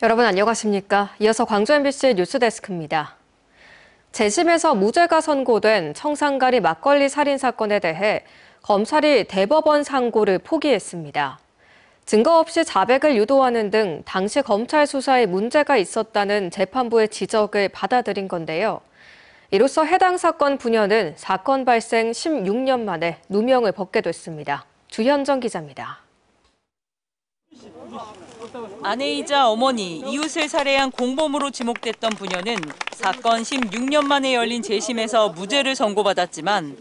여러분 안녕하십니까? 이어서 광주 MBC 뉴스데스크입니다. 재심에서 무죄가 선고된 청산가리 막걸리 살인 사건에 대해 검찰이 대법원 상고를 포기했습니다. 증거 없이 자백을 유도하는 등 당시 검찰 수사에 문제가 있었다는 재판부의 지적을 받아들인 건데요. 이로써 해당 사건 부녀는 사건 발생 16년 만에 누명을 벗게 됐습니다. 주현정 기자입니다. 아내이자 어머니, 이웃을 살해한 공범으로 지목됐던 부녀는 사건 16년 만에 열린 재심에서 무죄를 선고받았지만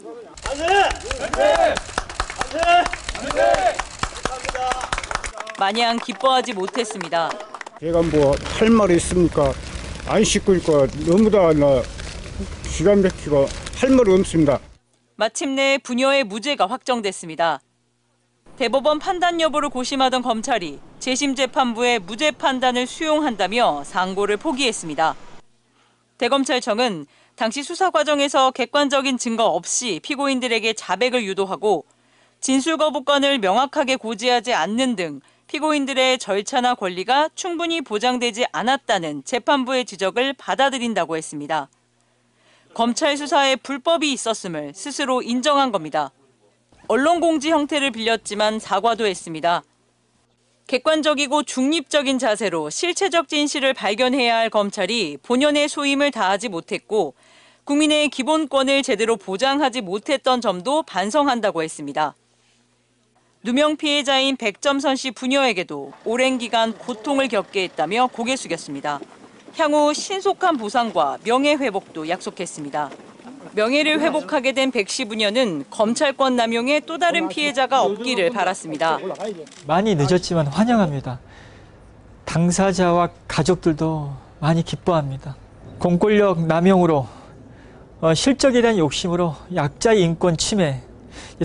마냥 기뻐하지 못했습니다. 제가 뭐 할 말이 있습니까? 안 씻으니까 너무 다 기가 막히고 할 말이 없습니다. 마침내 부녀의 무죄가 확정됐습니다. 대법원 판단 여부를 고심하던 검찰이 재심 재판부의 무죄 판단을 수용한다며 상고를 포기했습니다. 대검찰청은 당시 수사 과정에서 객관적인 증거 없이 피고인들에게 자백을 유도하고 진술 거부권을 명확하게 고지하지 않는 등 피고인들의 절차나 권리가 충분히 보장되지 않았다는 재판부의 지적을 받아들인다고 했습니다. 검찰 수사에 불법이 있었음을 스스로 인정한 겁니다. 언론 공지 형태를 빌렸지만 사과도 했습니다. 객관적이고 중립적인 자세로 실체적 진실을 발견해야 할 검찰이 본연의 소임을 다하지 못했고 국민의 기본권을 제대로 보장하지 못했던 점도 반성한다고 했습니다. 누명 피해자인 백점선 씨 부녀에게도 오랜 기간 고통을 겪게 했다며 고개 숙였습니다. 향후 신속한 보상과 명예회복도 약속했습니다. 명예를 회복하게 된 백 씨 부녀는 검찰권 남용의 또 다른 피해자가 없기를 바랐습니다. 많이 늦었지만 환영합니다. 당사자와 가족들도 많이 기뻐합니다. 공권력 남용으로 실적에 대한 욕심으로 약자의 인권 침해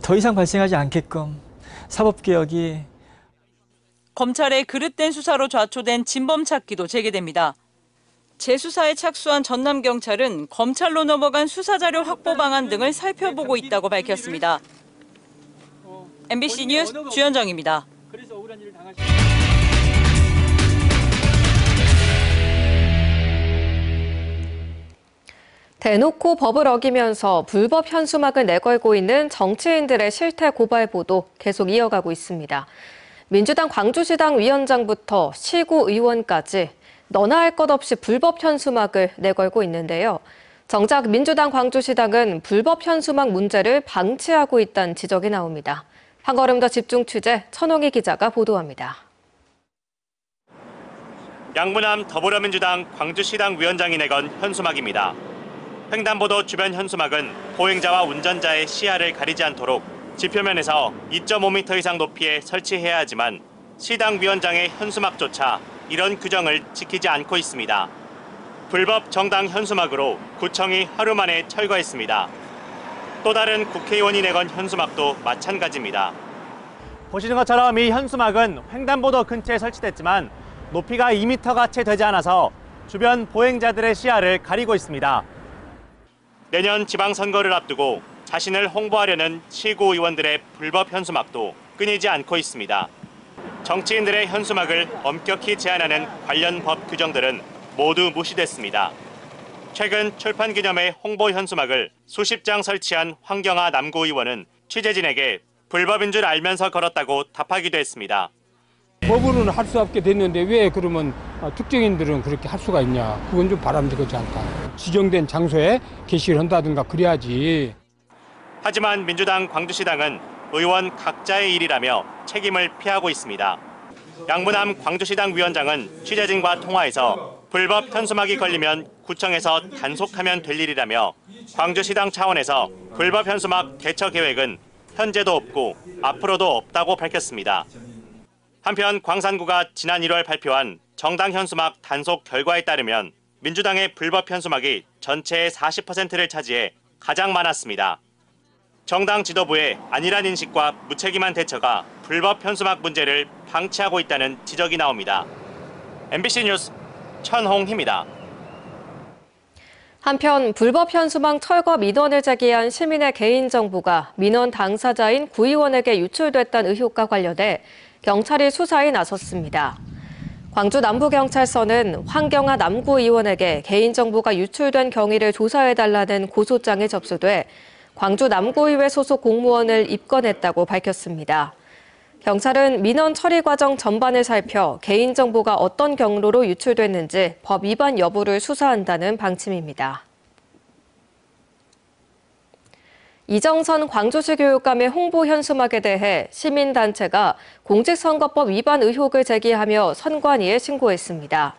더 이상 발생하지 않게끔 사법개혁이 검찰의 그릇된 수사로 좌초된 진범 찾기도 재개됩니다. 재수사에 착수한 전남경찰은 검찰로 넘어간 수사자료 확보 방안 등을 살펴보고 있다고 밝혔습니다. MBC 뉴스 주현정입니다. 대놓고 법을 어기면서 불법 현수막을 내걸고 있는 정치인들의 실태 고발 보도 계속 이어가고 있습니다. 민주당 광주시당 위원장부터 시구 의원까지 너나 할 것 없이 불법 현수막을 내걸고 있는데요. 정작 민주당 광주시당은 불법 현수막 문제를 방치하고 있다는 지적이 나옵니다. 한 걸음 더 집중 취재 천홍희 기자가 보도합니다. 양문함 더불어민주당 광주시당 위원장이 내건 현수막입니다. 횡단보도 주변 현수막은 보행자와 운전자의 시야를 가리지 않도록 지표면에서 2.5m 이상 높이에 설치해야 하지만 시당 위원장의 현수막조차 이런 규정을 지키지 않고 있습니다. 불법 정당 현수막으로 구청이 하루 만에 철거했습니다. 또 다른 국회의원이 내건 현수막도 마찬가지입니다. 보시는 것처럼 이 현수막은 횡단보도 근처에 설치됐지만 높이가 2m가 채 되지 않아서 주변 보행자들의 시야를 가리고 있습니다. 내년 지방선거를 앞두고 자신을 홍보하려는 시구 의원들의 불법 현수막도 끊이지 않고 있습니다. 정치인들의 현수막을 엄격히 제한하는 관련 법 규정들은 모두 무시됐습니다. 최근 출판 기념회 홍보 현수막을 수십 장 설치한 황경아 남구 의원은 취재진에게 불법인 줄 알면서 걸었다고 답하기도 했습니다. 법으로는 할 수 없게 됐는데 왜 그러면 특정인들은 그렇게 할 수가 있냐. 그건 좀 바람직하지 않다. 지정된 장소에 게시를 한다든가 그래야지. 하지만 민주당 광주시당은 의원 각자의 일이라며 책임을 피하고 있습니다. 양문함 광주시당 위원장은 취재진과 통화에서 불법 현수막이 걸리면 구청에서 단속하면 될 일이라며 광주시당 차원에서 불법 현수막 대처 계획은 현재도 없고 앞으로도 없다고 밝혔습니다. 한편 광산구가 지난 1월 발표한 정당 현수막 단속 결과에 따르면 민주당의 불법 현수막이 전체의 40%를 차지해 가장 많았습니다. 정당 지도부의 안일한 인식과 무책임한 대처가 불법 현수막 문제를 방치하고 있다는 지적이 나옵니다. MBC 뉴스 천홍희입니다. 한편 불법 현수막 철거 민원을 제기한 시민의 개인정보가 민원 당사자인 구의원에게 유출됐다는 의혹과 관련해 경찰이 수사에 나섰습니다. 광주 남부경찰서는 황경아 남구의원에게 개인정보가 유출된 경위를 조사해달라는 고소장이 접수돼 광주 남구의회 소속 공무원을 입건했다고 밝혔습니다. 경찰은 민원 처리 과정 전반을 살펴 개인정보가 어떤 경로로 유출됐는지 법 위반 여부를 수사한다는 방침입니다. 이정선 광주시 교육감의 홍보 현수막에 대해 시민단체가 공직선거법 위반 의혹을 제기하며 선관위에 신고했습니다.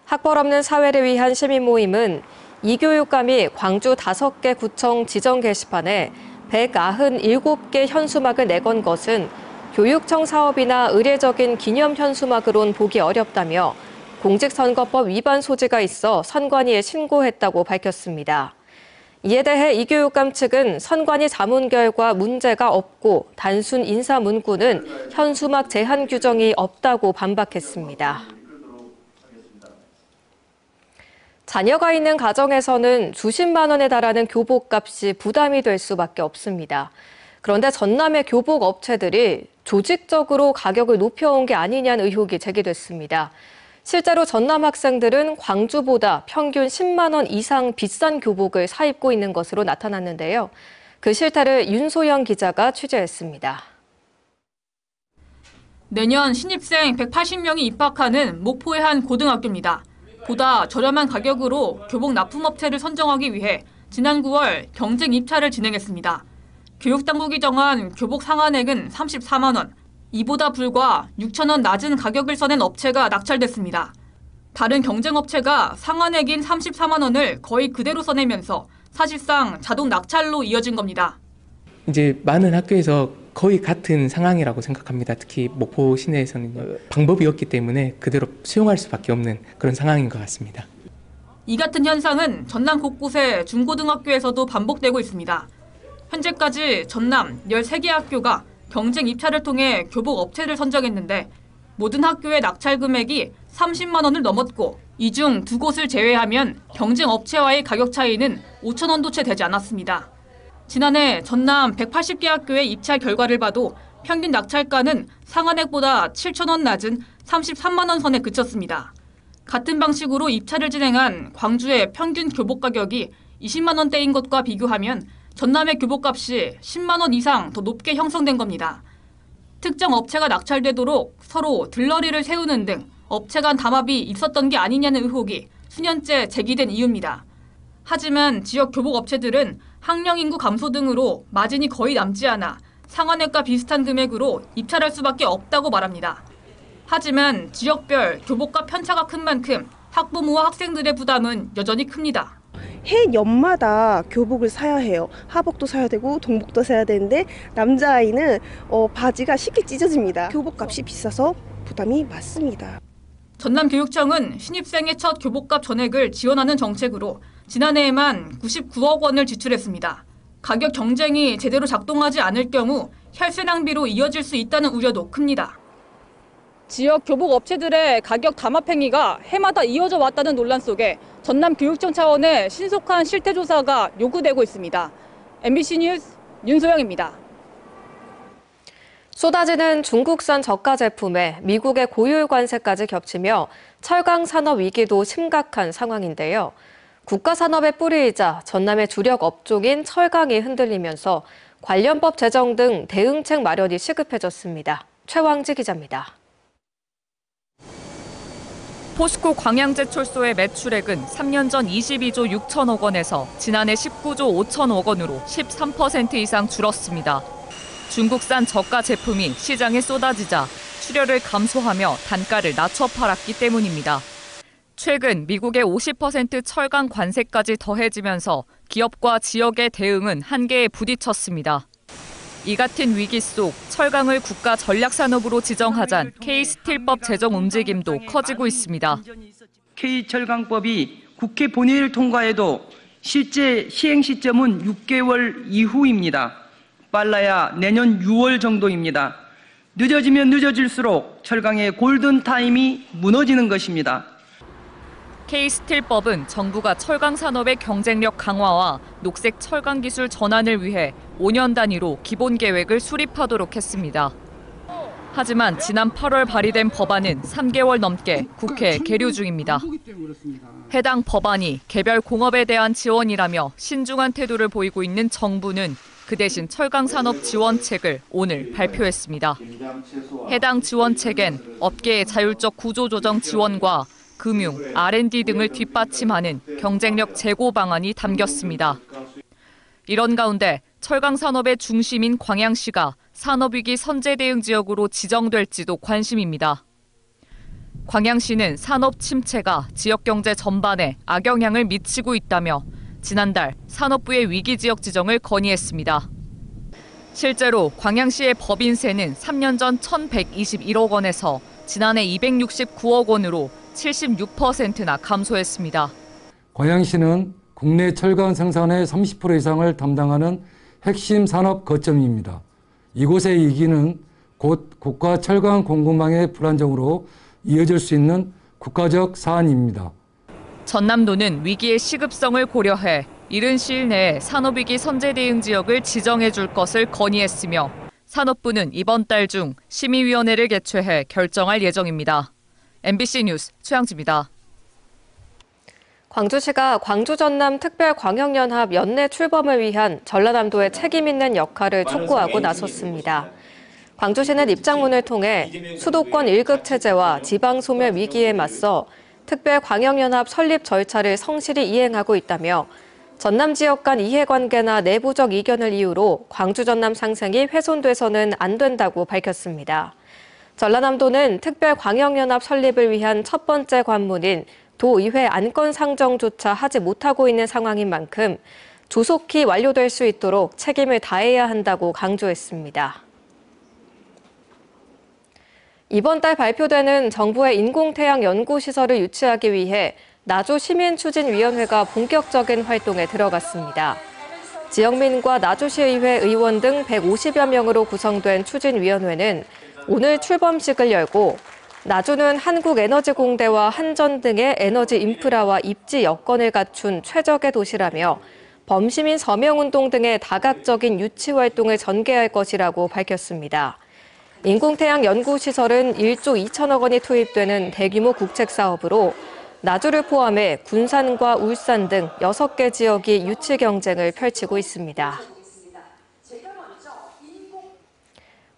학벌 없는 사회를 위한 시민모임은 이 교육감이 광주 5개 구청 지정 게시판에 197개 현수막을 내건 것은 교육청 사업이나 의례적인 기념 현수막으론 보기 어렵다며 공직선거법 위반 소지가 있어 선관위에 신고했다고 밝혔습니다. 이에 대해 이 교육감 측은 선관위 자문 결과 문제가 없고 단순 인사 문구는 현수막 제한 규정이 없다고 반박했습니다. 자녀가 있는 가정에서는 수십만 원에 달하는 교복값이 부담이 될 수밖에 없습니다. 그런데 전남의 교복 업체들이 조직적으로 가격을 높여온 게 아니냐는 의혹이 제기됐습니다. 실제로 전남 학생들은 광주보다 평균 10만 원 이상 비싼 교복을 사입고 있는 것으로 나타났는데요. 그 실태를 윤소영 기자가 취재했습니다. 내년 신입생 180명이 입학하는 목포의 한 고등학교입니다. 보다 저렴한 가격으로 교복 납품업체를 선정하기 위해 지난 9월 경쟁 입찰을 진행했습니다. 교육당국이 정한 교복 상한액은 34만 원. 이보다 불과 6천 원 낮은 가격을 써낸 업체가 낙찰됐습니다. 다른 경쟁업체가 상한액인 34만 원을 거의 그대로 써내면서 사실상 자동 낙찰로 이어진 겁니다. 이제 많은 학교에서 거의 같은 상황이라고 생각합니다. 특히 목포 시내에서는 방법이 없기 때문에 그대로 수용할 수밖에 없는 그런 상황인 것 같습니다. 이 같은 현상은 전남 곳곳의 중고등학교에서도 반복되고 있습니다. 현재까지 전남 13개 학교가 경쟁 입찰을 통해 교복 업체를 선정했는데 모든 학교의 낙찰 금액이 30만 원을 넘었고 이 중 2곳을 제외하면 경쟁 업체와의 가격 차이는 5천 원도 채 되지 않았습니다. 지난해 전남 180개 학교의 입찰 결과를 봐도 평균 낙찰가는 상한액보다 7천 원 낮은 33만 원 선에 그쳤습니다. 같은 방식으로 입찰을 진행한 광주의 평균 교복 가격이 20만 원대인 것과 비교하면 전남의 교복값이 10만 원 이상 더 높게 형성된 겁니다. 특정 업체가 낙찰되도록 서로 들러리를 세우는 등 업체 간 담합이 있었던 게 아니냐는 의혹이 수년째 제기된 이유입니다. 하지만 지역 교복 업체들은 학령 인구 감소 등으로 마진이 거의 남지 않아 상한액과 비슷한 금액으로 입찰할 수밖에 없다고 말합니다. 하지만 지역별 교복값 편차가 큰 만큼 학부모와 학생들의 부담은 여전히 큽니다. 해 연마다 교복을 사야 해요. 하복도 사야 되고 동복도 사야 되는데 남자아이는 바지가 쉽게 찢어집니다. 교복값이 비싸서 부담이 많습니다. 전남교육청은 신입생의 첫 교복값 전액을 지원하는 정책으로 지난해에만 99억 원을 지출했습니다. 가격 경쟁이 제대로 작동하지 않을 경우 혈세 낭비로 이어질 수 있다는 우려도 큽니다. 지역 교복 업체들의 가격 담합 행위가 해마다 이어져 왔다는 논란 속에 전남교육청 차원의 신속한 실태 조사가 요구되고 있습니다. MBC 뉴스 윤소영입니다. 쏟아지는 중국산 저가 제품에 미국의 고율 관세까지 겹치며 철강 산업 위기도 심각한 상황인데요. 국가 산업의 뿌리이자 전남의 주력 업종인 철강이 흔들리면서 관련법 제정 등 대응책 마련이 시급해졌습니다. 최왕지 기자입니다. 포스코 광양제철소의 매출액은 3년 전 22조 6천억 원에서 지난해 19조 5천억 원으로 13% 이상 줄었습니다. 중국산 저가 제품이 시장에 쏟아지자 출혈을 감소하며 단가를 낮춰 팔았기 때문입니다. 최근 미국의 50% 철강 관세까지 더해지면서 기업과 지역의 대응은 한계에 부딪혔습니다. 이 같은 위기 속 철강을 국가 전략산업으로 지정하잔 K스틸법 제정 움직임도 커지고 있습니다. K철강법이 국회 본회의를 통과해도 실제 시행 시점은 6개월 이후입니다. 빨라야 내년 6월 정도입니다. 늦어지면 늦어질수록 철강의 골든타임이 무너지는 것입니다. K스틸법은 정부가 철강 산업의 경쟁력 강화와 녹색 철강 기술 전환을 위해 5년 단위로 기본 계획을 수립하도록 했습니다. 하지만 지난 8월 발의된 법안은 3개월 넘게 국회에 계류 중입니다. 해당 법안이 개별 공업에 대한 지원이라며 신중한 태도를 보이고 있는 정부는 그 대신 철강산업 지원책을 오늘 발표했습니다. 해당 지원책엔 업계의 자율적 구조조정 지원과 금융, R&D 등을 뒷받침하는 경쟁력 제고 방안이 담겼습니다. 이런 가운데 철강산업의 중심인 광양시가 산업위기 선제 대응 지역으로 지정될지도 관심입니다. 광양시는 산업 침체가 지역 경제 전반에 악영향을 미치고 있다며 지난달 산업부의 위기 지역 지정을 건의했습니다. 실제로 광양시의 법인세는 3년 전 1,121억 원에서 지난해 269억 원으로 76%나 감소했습니다. 광양시는 국내 철강 생산의 30% 이상을 담당하는 핵심 산업 거점입니다. 이곳의 위기는 곧 국가 철강 공급망의 불안정으로 이어질 수 있는 국가적 사안입니다. 전남도는 위기의 시급성을 고려해 이른 시일 내에 산업위기 선제 대응 지역을 지정해 줄 것을 건의했으며 산업부는 이번 달 중 심의위원회를 개최해 결정할 예정입니다. MBC 뉴스 최양지입니다. 광주시가 광주 전남 특별광역연합 연내 출범을 위한 전라남도의 책임 있는 역할을 촉구하고 나섰습니다. 광주시는 입장문을 통해 수도권 1급 체제와 지방 소멸 위기에 맞서 특별광역연합 설립 절차를 성실히 이행하고 있다며 전남 지역 간 이해관계나 내부적 이견을 이유로 광주 전남 상생이 훼손돼서는 안 된다고 밝혔습니다. 전라남도는 특별광역연합 설립을 위한 첫 번째 관문인 도의회 안건 상정조차 하지 못하고 있는 상황인 만큼 조속히 완료될 수 있도록 책임을 다해야 한다고 강조했습니다. 이번 달 발표되는 정부의 인공태양 연구시설을 유치하기 위해 나주 시민추진위원회가 본격적인 활동에 들어갔습니다. 지역민과 나주시의회 의원 등 150여 명으로 구성된 추진위원회는 오늘 출범식을 열고 나주는 한국에너지공대와 한전 등의 에너지 인프라와 입지 여건을 갖춘 최적의 도시라며 범시민 서명운동 등의 다각적인 유치 활동을 전개할 것이라고 밝혔습니다. 인공태양 연구시설은 1조 2천억 원이 투입되는 대규모 국책사업으로 나주를 포함해 군산과 울산 등 6개 지역이 유치 경쟁을 펼치고 있습니다.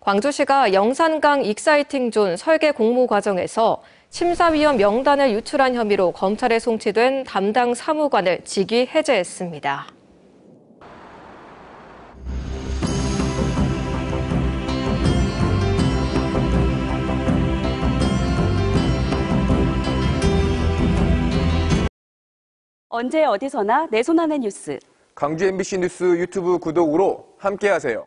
광주시가 영산강 익사이팅존 설계 공모 과정에서 심사위원 명단을 유출한 혐의로 검찰에 송치된 담당 사무관을 직위 해제했습니다. 언제 어디서나 내 손 안의 뉴스. 광주 MBC 뉴스 유튜브 구독으로 함께하세요.